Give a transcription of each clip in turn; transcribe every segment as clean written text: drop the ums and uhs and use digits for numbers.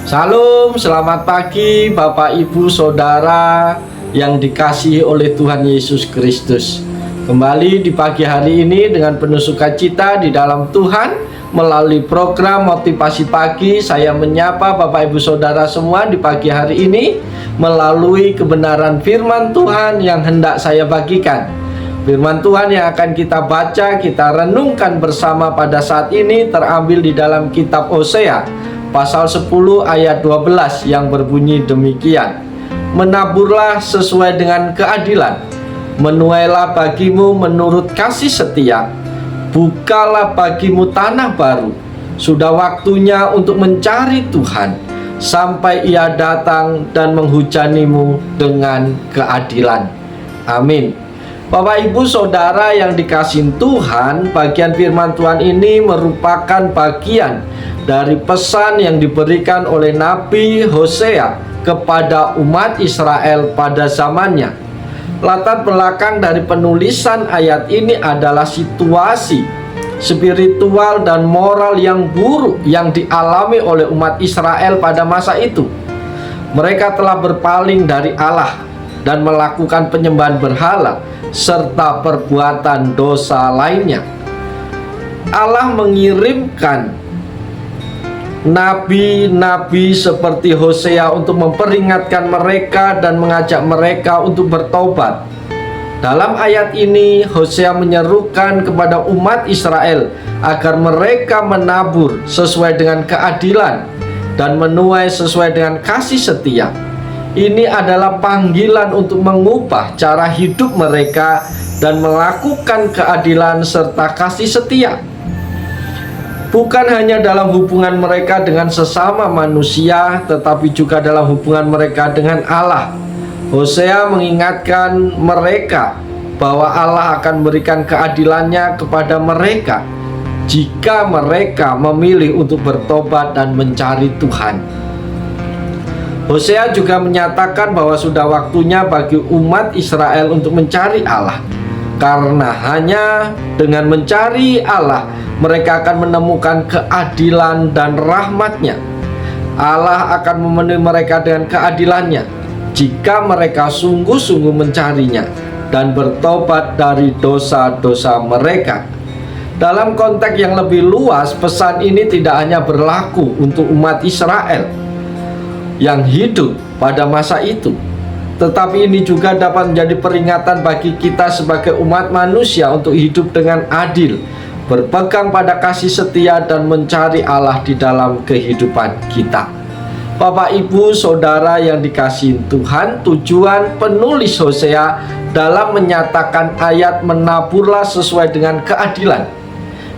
Salam, selamat pagi Bapak Ibu Saudara yang dikasihi oleh Tuhan Yesus Kristus. Kembali di pagi hari ini dengan penuh sukacita di dalam Tuhan. Melalui program Motivasi Pagi, saya menyapa Bapak Ibu Saudara semua di pagi hari ini melalui kebenaran firman Tuhan yang hendak saya bagikan. Firman Tuhan yang akan kita baca, kita renungkan bersama pada saat ini terambil di dalam kitab Hosea pasal 10 ayat 12 yang berbunyi demikian. Menaburlah sesuai dengan keadilan, menuailah bagimu menurut kasih setia, bukalah bagimu tanah baru. Sudah waktunya untuk mencari Tuhan sampai Ia datang dan menghujanimu dengan keadilan. Amin. Bapak Ibu Saudara yang dikasihi Tuhan, bagian firman Tuhan ini merupakan bagian dari pesan yang diberikan oleh Nabi Hosea kepada umat Israel pada zamannya. Latar belakang dari penulisan ayat ini adalah situasi spiritual dan moral yang buruk yang dialami oleh umat Israel pada masa itu. Mereka telah berpaling dari Allah dan melakukan penyembahan berhala serta perbuatan dosa lainnya. Allah mengirimkan nabi-nabi seperti Hosea untuk memperingatkan mereka dan mengajak mereka untuk bertobat. Dalam ayat ini, Hosea menyerukan kepada umat Israel agar mereka menabur sesuai dengan keadilan dan menuai sesuai dengan kasih setia. Ini adalah panggilan untuk mengubah cara hidup mereka dan melakukan keadilan serta kasih setia. Bukan hanya dalam hubungan mereka dengan sesama manusia, tetapi juga dalam hubungan mereka dengan Allah. Hosea mengingatkan mereka bahwa Allah akan memberikan keadilannya kepada mereka jika mereka memilih untuk bertobat dan mencari Tuhan. Hosea juga menyatakan bahwa sudah waktunya bagi umat Israel untuk mencari Allah, karena hanya dengan mencari Allah mereka akan menemukan keadilan dan rahmat-Nya. Allah akan memenuhi mereka dengan keadilannya jika mereka sungguh-sungguh mencarinya dan bertobat dari dosa-dosa mereka. Dalam konteks yang lebih luas, pesan ini tidak hanya berlaku untuk umat Israel yang hidup pada masa itu, tetapi ini juga dapat menjadi peringatan bagi kita sebagai umat manusia untuk hidup dengan adil, berpegang pada kasih setia dan mencari Allah di dalam kehidupan kita. Bapak Ibu Saudara yang dikasihi Tuhan, tujuan penulis Hosea dalam menyatakan ayat menaburlah sesuai dengan keadilan,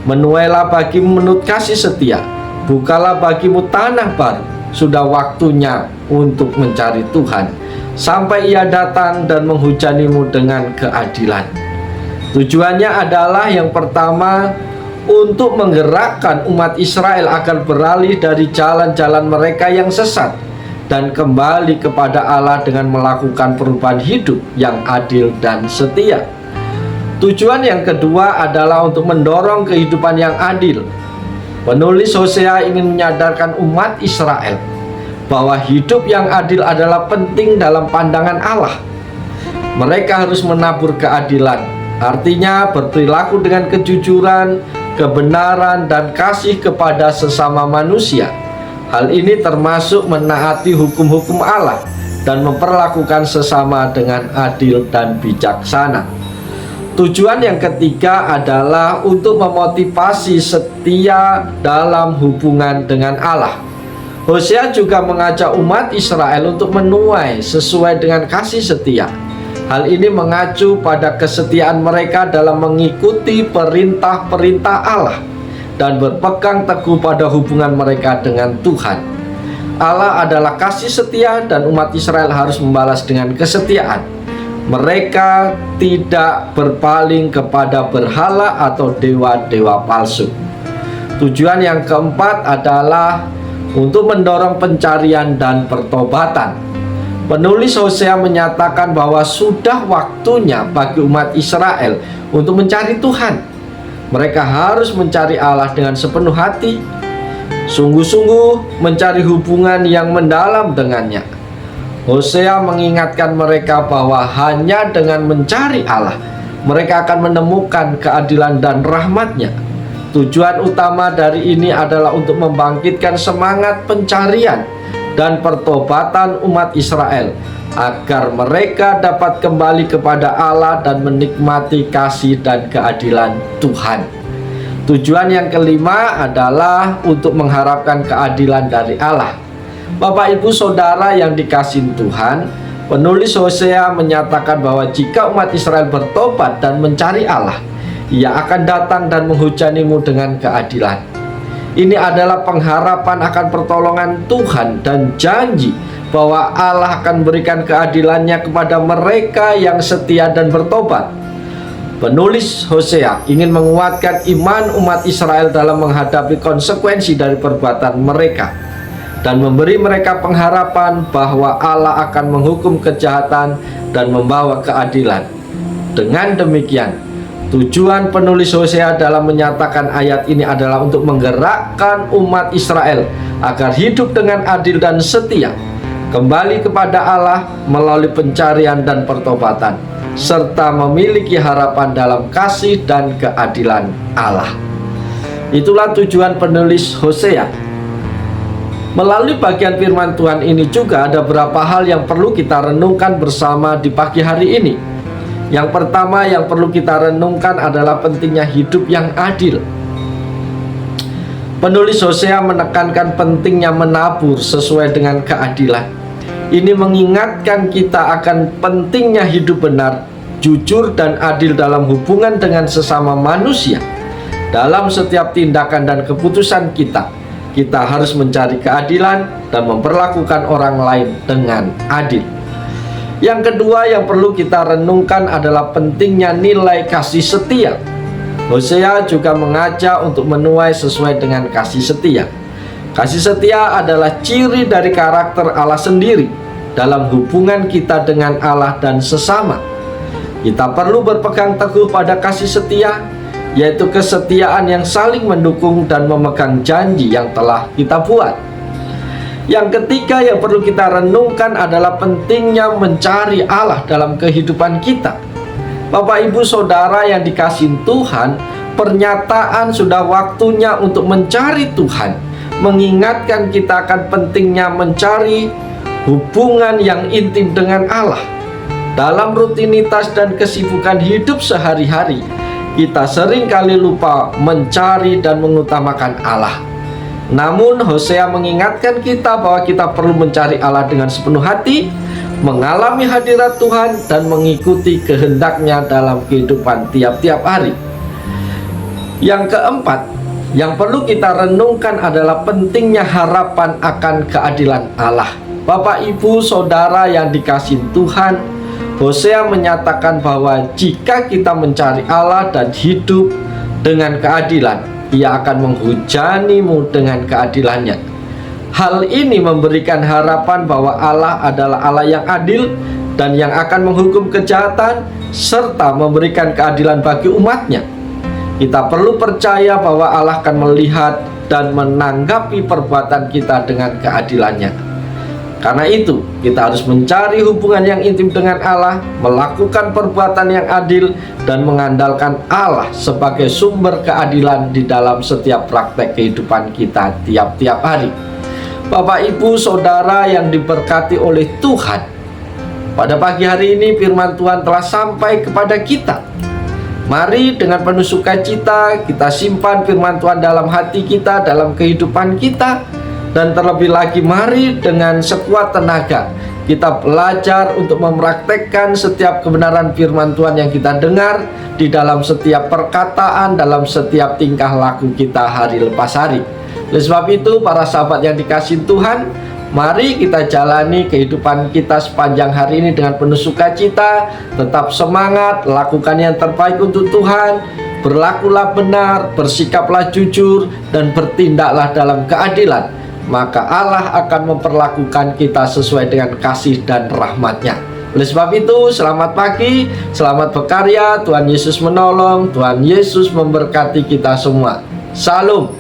menuailah bagimu menurut kasih setia, bukalah bagimu tanah baru. Sudah waktunya untuk mencari Tuhan sampai Ia datang dan menghujanimu dengan keadilan. Tujuannya adalah yang pertama, untuk menggerakkan umat Israel agar beralih dari jalan-jalan mereka yang sesat dan kembali kepada Allah dengan melakukan perubahan hidup yang adil dan setia. Tujuan yang kedua adalah untuk mendorong kehidupan yang adil. Penulis Hosea ingin menyadarkan umat Israel bahwa hidup yang adil adalah penting dalam pandangan Allah. Mereka harus menabur keadilan, artinya berperilaku dengan kejujuran, kebenaran, dan kasih kepada sesama manusia. Hal ini termasuk menaati hukum-hukum Allah dan memperlakukan sesama dengan adil dan bijaksana. Tujuan yang ketiga adalah untuk memotivasi setia dalam hubungan dengan Allah. Hosea juga mengajak umat Israel untuk menuai sesuai dengan kasih setia. Hal ini mengacu pada kesetiaan mereka dalam mengikuti perintah-perintah Allah dan berpegang teguh pada hubungan mereka dengan Tuhan. Allah adalah kasih setia dan umat Israel harus membalas dengan kesetiaan. Mereka tidak berpaling kepada berhala atau dewa-dewa palsu. Tujuan yang keempat adalah untuk mendorong pencarian dan pertobatan. Penulis Hosea menyatakan bahwa sudah waktunya bagi umat Israel untuk mencari Tuhan. Mereka harus mencari Allah dengan sepenuh hati, sungguh-sungguh mencari hubungan yang mendalam dengannya. Hosea mengingatkan mereka bahwa hanya dengan mencari Allah, mereka akan menemukan keadilan dan rahmat-Nya. Tujuan utama dari ini adalah untuk membangkitkan semangat pencarian dan pertobatan umat Israel, agar mereka dapat kembali kepada Allah dan menikmati kasih dan keadilan Tuhan. Tujuan yang kelima adalah untuk mengharapkan keadilan dari Allah. Bapak, Ibu, Saudara yang dikasihi Tuhan, penulis Hosea menyatakan bahwa jika umat Israel bertobat dan mencari Allah, Ia akan datang dan menghujanimu dengan keadilan. Ini adalah pengharapan akan pertolongan Tuhan dan janji bahwa Allah akan berikan keadilannya kepada mereka yang setia dan bertobat. Penulis Hosea ingin menguatkan iman umat Israel dalam menghadapi konsekuensi dari perbuatan mereka dan memberi mereka pengharapan bahwa Allah akan menghukum kejahatan dan membawa keadilan. Dengan demikian, tujuan penulis Hosea dalam menyatakan ayat ini adalah untuk menggerakkan umat Israel agar hidup dengan adil dan setia, kembali kepada Allah melalui pencarian dan pertobatan, serta memiliki harapan dalam kasih dan keadilan Allah. Itulah tujuan penulis Hosea. Melalui bagian firman Tuhan ini juga ada beberapa hal yang perlu kita renungkan bersama di pagi hari ini. Yang pertama yang perlu kita renungkan adalah pentingnya hidup yang adil. Penulis Hosea menekankan pentingnya menabur sesuai dengan keadilan. Ini mengingatkan kita akan pentingnya hidup benar, jujur, dan adil dalam hubungan dengan sesama manusia. Dalam setiap tindakan dan keputusan kita harus mencari keadilan dan memperlakukan orang lain dengan adil. Yang kedua yang perlu kita renungkan adalah pentingnya nilai kasih setia. Hosea juga mengajak untuk menuai sesuai dengan kasih setia. Kasih setia adalah ciri dari karakter Allah sendiri dalam hubungan kita dengan Allah dan sesama. Kita perlu berpegang teguh pada kasih setia, yaitu kesetiaan yang saling mendukung dan memegang janji yang telah kita buat. Yang ketiga yang perlu kita renungkan adalah pentingnya mencari Allah dalam kehidupan kita. Bapak, Ibu, Saudara yang dikasihi Tuhan, pernyataan sudah waktunya untuk mencari Tuhan mengingatkan kita akan pentingnya mencari hubungan yang intim dengan Allah. Dalam rutinitas dan kesibukan hidup sehari-hari, kita seringkali lupa mencari dan mengutamakan Allah. Namun Hosea mengingatkan kita bahwa kita perlu mencari Allah dengan sepenuh hati, mengalami hadirat Tuhan, dan mengikuti kehendak-Nya dalam kehidupan tiap-tiap hari. Yang keempat yang perlu kita renungkan adalah pentingnya harapan akan keadilan Allah. Bapak, Ibu, Saudara yang dikasihi Tuhan, Hosea menyatakan bahwa jika kita mencari Allah dan hidup dengan keadilan, Ia akan menghujanimu dengan keadilannya. Hal ini memberikan harapan bahwa Allah adalah Allah yang adil dan yang akan menghukum kejahatan serta memberikan keadilan bagi umat-Nya. Kita perlu percaya bahwa Allah akan melihat dan menanggapi perbuatan kita dengan keadilannya. Karena itu, kita harus mencari hubungan yang intim dengan Allah, melakukan perbuatan yang adil, dan mengandalkan Allah sebagai sumber keadilan di dalam setiap praktek kehidupan kita tiap-tiap hari. Bapak, Ibu, Saudara yang diberkati oleh Tuhan, pada pagi hari ini firman Tuhan telah sampai kepada kita. Mari dengan penuh sukacita kita simpan firman Tuhan dalam hati kita, dalam kehidupan kita. Dan terlebih lagi mari dengan sekuat tenaga kita belajar untuk mempraktekkan setiap kebenaran firman Tuhan yang kita dengar di dalam setiap perkataan, dalam setiap tingkah laku kita hari lepas hari. Oleh sebab itu, para sahabat yang dikasihi Tuhan, mari kita jalani kehidupan kita sepanjang hari ini dengan penuh sukacita, tetap semangat, lakukan yang terbaik untuk Tuhan, berlakulah benar, bersikaplah jujur, dan bertindaklah dalam keadilan. Maka Allah akan memperlakukan kita sesuai dengan kasih dan rahmat-Nya. Oleh sebab itu, selamat pagi, selamat berkarya, Tuhan Yesus menolong, Tuhan Yesus memberkati kita semua. Salam.